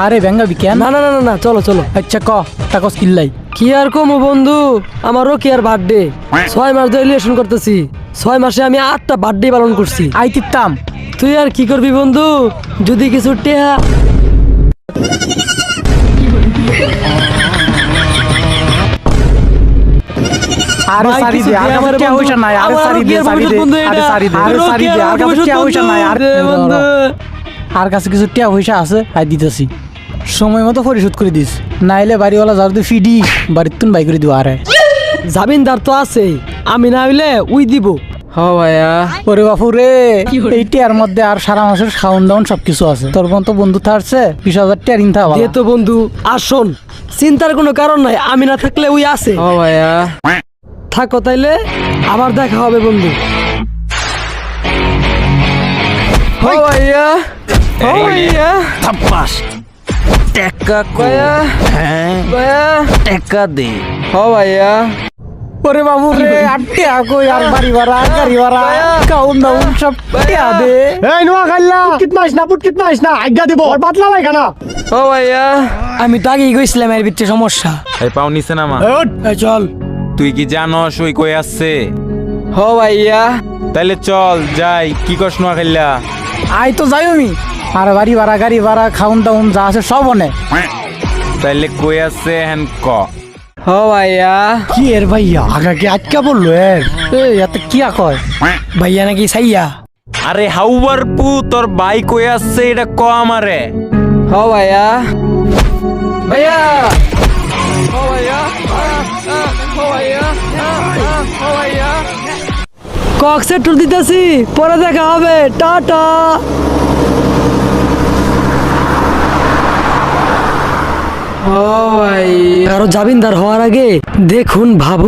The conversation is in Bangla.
আরে ব্যাঙ্গা বিকেন না না না না না, চলো চলো। আচ্ছা ক টাকা কিল্লাই কি আর কমো বন্ধু, আমারও কি আর বার্থডে। 6 মাস ধরে রিলেশন করতেছি, 6 মাসে আমি 8টা বার্থডে পালন করছি। আইতিতাম তুই আর কি করবি বন্ধু, যদি কিছু টেহা। আরে ভাই, সারি কিছু দে দে আর আমার কাছে বন্ধু। হইছে না আরে আমার সারি কি দে আর সারি দে ভবিষ্যৎ বন্ধু আরে এটা? সারি দে আরে আরে সারি কি দে আর আর কাছে ভবিষ্যৎ টিয়া হইছে না আর বন্ধু? বন্ধু। আর কাছে কিছু টিয়া পয়সা আছে আই দিতেছি সময় মতো পরিশোধ করে দিস নাইলে বাড়িওয়ালা যার ফিডি বাড়ির তুন বাই করে দিব আরে জামিনদার তো আছে, আমি না হইলে উই দিব। হ ভাইয়া। ওরে বাপু রে এই টিয়ার মধ্যে আর সারা মাসের খাওন দাওন সবকিছু আছে তোর তো বন্ধু থাকছে 20,000 টিয়ার ইনতা দে তো বন্ধু, আর শোন, চিন্তার কোনো কারণ নাই, আমি না থাকলে উই আছে। ও ভাইয়া, থাকো তাইলে, আবার দেখা হবে বন্ধু। ও ভাইয়া, ও ভাইয়া, থাপ্পাস টাকা ভাইয়া, হ্যাঁ ভাইয়া, টাকা দে ও ভাইয়া, ওরে বাবু রে আর টিয়া কই আর বাড়ি ভাড়া গাড়ি ভাড়া খাওন দাওন সব টিয়া দে এই নোয়া খাইলা পুটকিত মাইস না আজ্ঞা দিব আর বাতলা ভাই খানা ও ভাইয়া। আমি তো আগেই গেছিলাম এর ভিতরে সমস্যা। এই পাও নিছে না মা এই চল। তুই কি জানস ওই কই আসছে ও ভাইয়া, তাইলে চল যাই কি কস নোয়া খাইলা আই তো যাই আমি আর বাড়ি ভাড়া গাড়ি ভাড়া খাওন দাওন যা আছে সব অনে তাইলে কই আসছে হেন ক ও ভাইয়া, কি এর ভাইয়া আগা কি আটকা বললো এর এই এত কি কয় ভাইয়া নাকি সাইয়া? আরে হাউবার পু তোর ভাই কই আসছে এটা ক আমারে ও ভাইয়া, ভাইয়া, ও ভাইয়া, ও ভাইয়া, ও ভাইয়া। কক্সের ট্যুর দিতেছি, পরে দেখা হবে, টাটা। ও ভাই, আরো জামিনদার হওয়ার আগে দেখুন ভাবুন